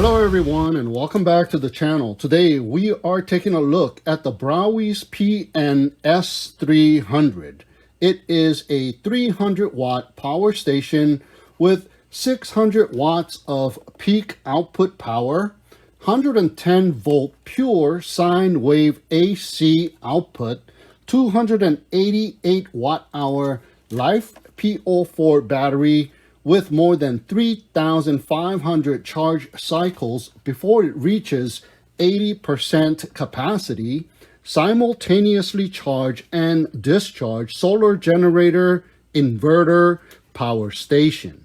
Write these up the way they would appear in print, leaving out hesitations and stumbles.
Hello everyone and welcome back to the channel. Today we are taking a look at the Browey PN-S300. It is a 300 watt power station with 600 watts of peak output power, 110 volt pure sine wave AC output, 288 watt hour Lifepo4 battery with more than 3,500 charge cycles before it reaches 80% capacity, simultaneously charge and discharge solar generator, inverter, power station.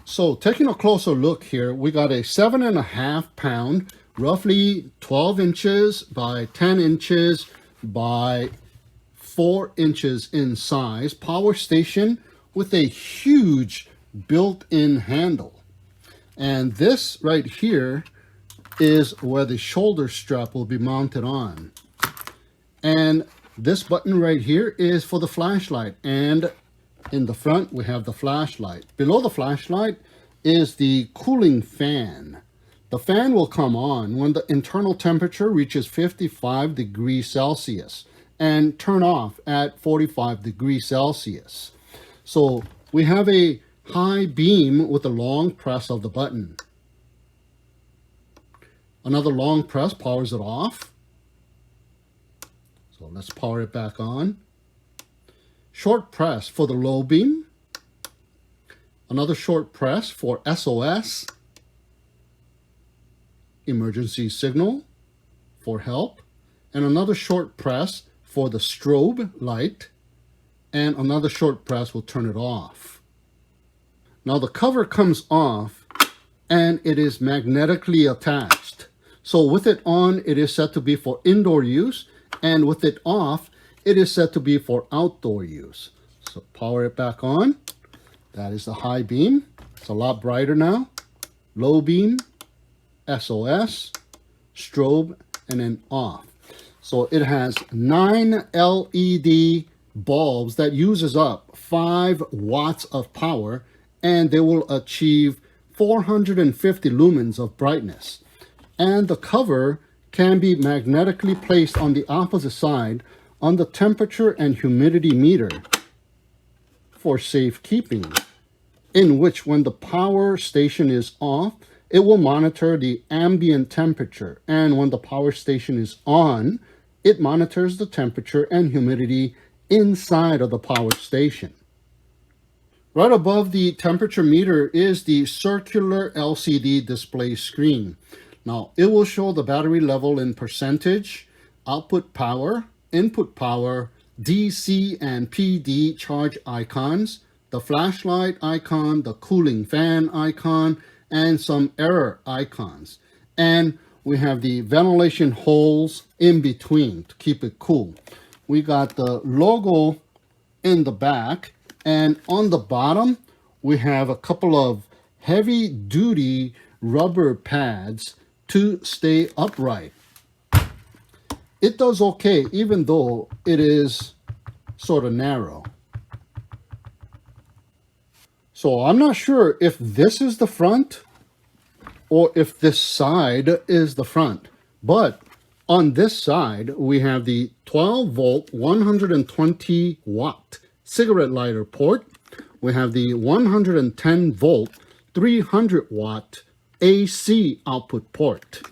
So taking a closer look here, we got a 7.5 pound, roughly 12 inches by 10 inches by 4 inches in size power station with a huge built-in handle. And this right here is where the shoulder strap will be mounted on. And this button right here is for the flashlight. And in the front, we have the flashlight. Below the flashlight is the cooling fan. The fan will come on when the internal temperature reaches 55 degrees Celsius and turn off at 45 degrees Celsius. So we have a high beam with a long press of the button. Another long press powers it off. So let's power it back on. Short press for the low beam. Another short press for SOS, emergency signal for help. And another short press for the strobe light. And another short press will turn it off. Now the cover comes off and it is magnetically attached. So with it on, it is set to be for indoor use, and with it off, it is set to be for outdoor use. So power it back on. That is the high beam. It's a lot brighter now. Low beam, SOS, strobe, and then off. So it has 9 LED bulbs that uses up 5 watts of power, and they will achieve 450 lumens of brightness. And the cover can be magnetically placed on the opposite side on the temperature and humidity meter for safekeeping, in which when the power station is off, it will monitor the ambient temperature, and when the power station is on, it monitors the temperature and humidity inside of the power station. Right above the temperature meter is the circular LCD display screen. Now it will show the battery level in percentage, output power, input power, DC and PD charge icons, the flashlight icon, the cooling fan icon, and some error icons. And we have the ventilation holes in between to keep it cool. We got the logo in the back, and on the bottom we have a couple of heavy duty rubber pads to stay upright. It does okay even though it is sort of narrow. So I'm not sure if this is the front or if this side is the front, but on this side, we have the 12 volt, 120 watt cigarette lighter port. We have the 110 volt, 300 watt AC output port.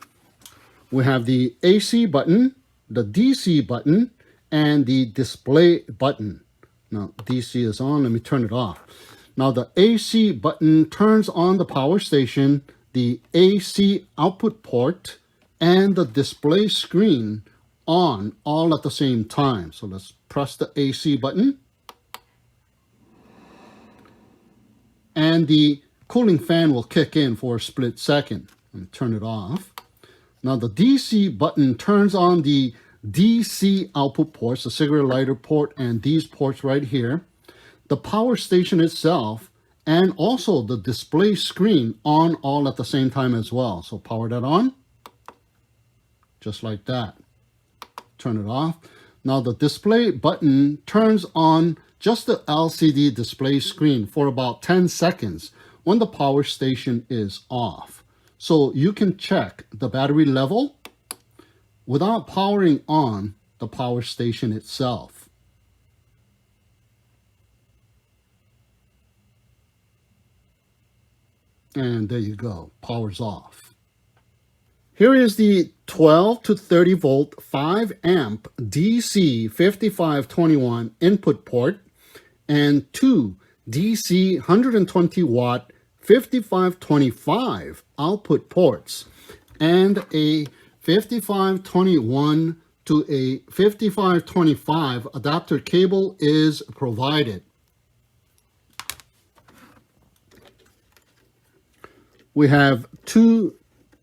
We have the AC button, the DC button, and the display button. Now, DC is on. Let me turn it off. Now, the AC button turns on the power station, the AC output port, and the display screen on all at the same time. So let's press the AC button. And the cooling fan will kick in for a split second. Let me turn it off. Now the DC button turns on the DC output ports, the cigarette lighter port, and these ports right here, the power station itself, and also the display screen on all at the same time as well. So power that on. Just like that. Turn it off. Now the display button turns on just the LCD display screen for about 10 seconds when the power station is off. So you can check the battery level without powering on the power station itself. And there you go, power's off. Here is the 12 to 30 volt 5 amp DC 5521 input port and two DC 120 watt 5525 output ports, and a 5521 to a 5525 adapter cable is provided. We have two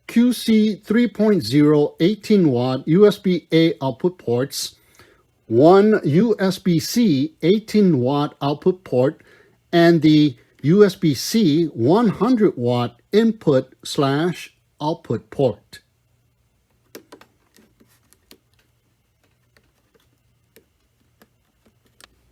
QC 3.0 18 watt USB-A output ports, one USB-C 18 watt output port, and the USB-C 100 watt input/output port.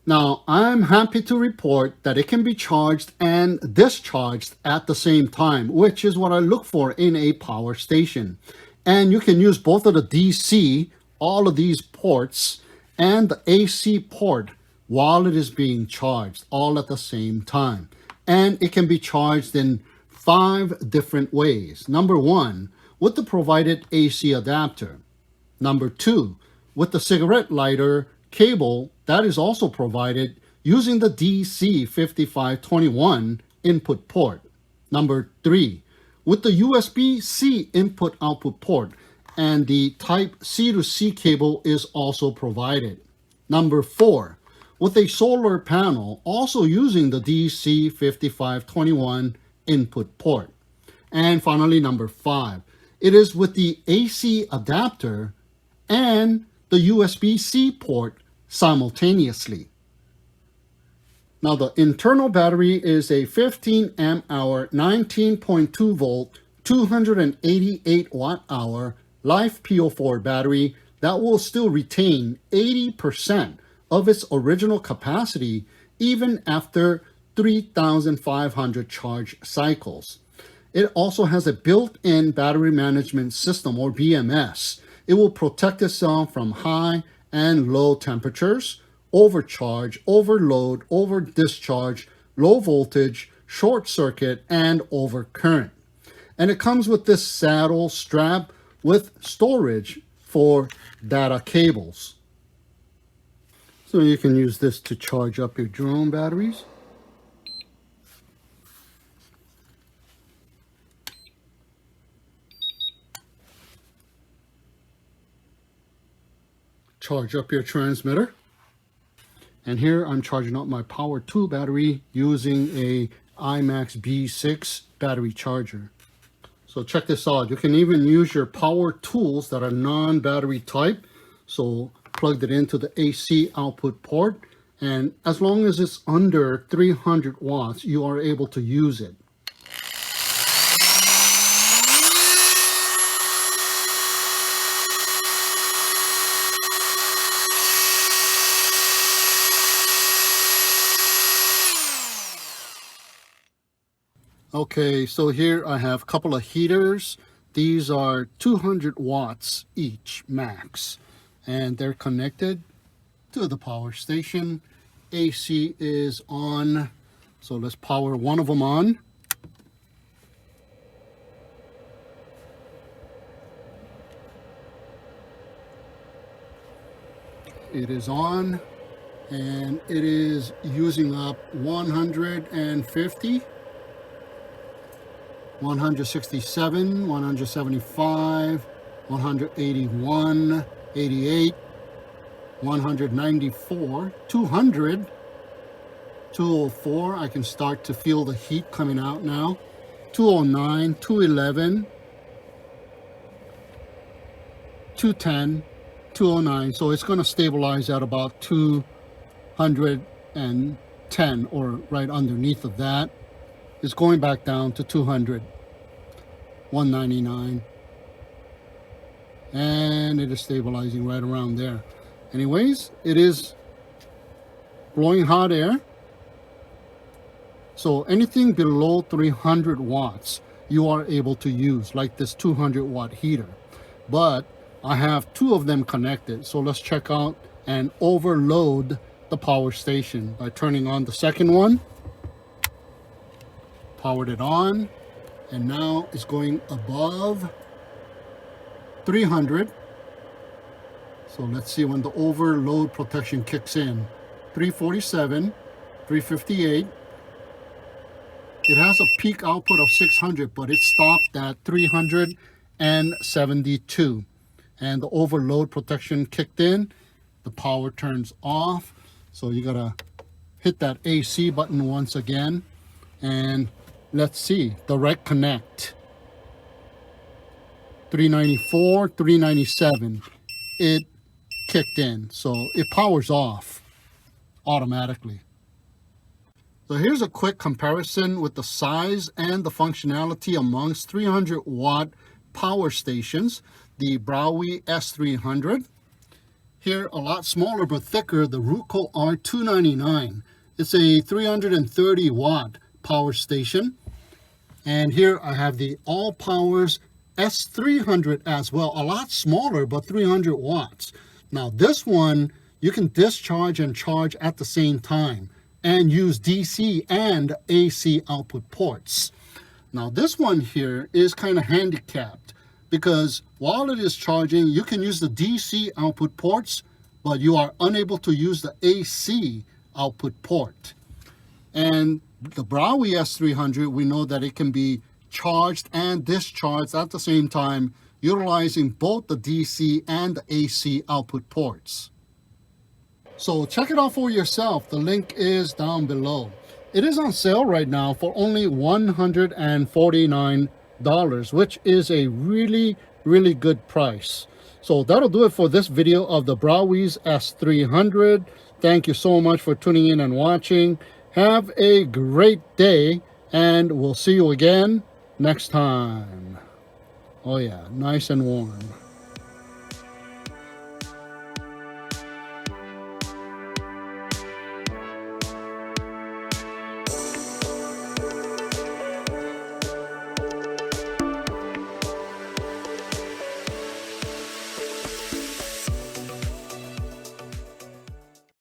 Now, I'm happy to report that it can be charged and discharged at the same time, which is what I look for in a power station. And you can use both of the DC, all of these ports, and the AC port while it is being charged, all at the same time. And it can be charged in 5 different ways. Number 1, with the provided AC adapter. Number 2, with the cigarette lighter cable that is also provided using the DC 5521 input port. Number 3, with the USB-C input-output port, and the type C to C cable is also provided. Number 4, with a solar panel also using the DC 5521 input port. And finally, number 5, it is with the AC adapter and the USB-C port simultaneously. Now, the internal battery is a 15 amp hour 19.2 volt 288 watt hour Lifepo4 battery that will still retain 80% of its original capacity even after 3,500 charge cycles. It also has a built-in battery management system, or BMS. It will protect itself from high and low temperatures, overcharge, overload, over discharge, low voltage, short circuit, and overcurrent. And it comes with this saddle strap with storage for data cables. So you can use this to charge up your drone batteries. Charge up your transmitter. And here I'm charging up my Power 2 battery using a IMAX B6 battery charger. So check this out. You can even use your power tools that are non-battery type. So plugged it into the AC output port, and as long as it's under 300 watts, you are able to use it. Okay, so here I have a couple of heaters. These are 200 watts each max, and they're connected to the power station. AC is on, so let's power one of them on. It is on, and it is using up 150. 167, 175, 181, 88, 194, 200, 204. I can start to feel the heat coming out now. 209, 211, 210, 209. So it's going to stabilize at about 210, or right underneath of that. It's going back down to 200, 199, and it is stabilizing right around there. Anyways, it is blowing hot air. So anything below 300 watts, you are able to use, like this 200 watt heater. But I have two of them connected, so let's check out and overload the power station by turning on the second one. Powered it on, and now it's going above 300. So let's see when the overload protection kicks in. 347, 358. It has a peak output of 600, but it stopped at 372. And the overload protection kicked in. The power turns off. So you gotta hit that AC button once again. And let's see, direct connect. 394, 397. It kicked in, so it powers off automatically. So here's a quick comparison with the size and the functionality amongst 300 watt power stations. The Browey S300. Here, a lot smaller but thicker, the Ruco R299. It's a 330 watt power station. And here I have the All Powers S300 as well, a lot smaller but 300 watts. Now this one, you can discharge and charge at the same time and use DC and AC output ports. Now this one here is kind of handicapped because while it is charging, you can use the DC output ports, but you are unable to use the AC output port. And the Browey S300, we know that it can be charged and discharged at the same time, utilizing both the DC and the AC output ports. So check it out for yourself. The link is down below. It is on sale right now for only $149, which is a really good price. So that'll do it for this video of the Browey's S300. Thank you so much for tuning in and watching. Have a great day, and we'll see you again next time. Oh yeah, nice and warm.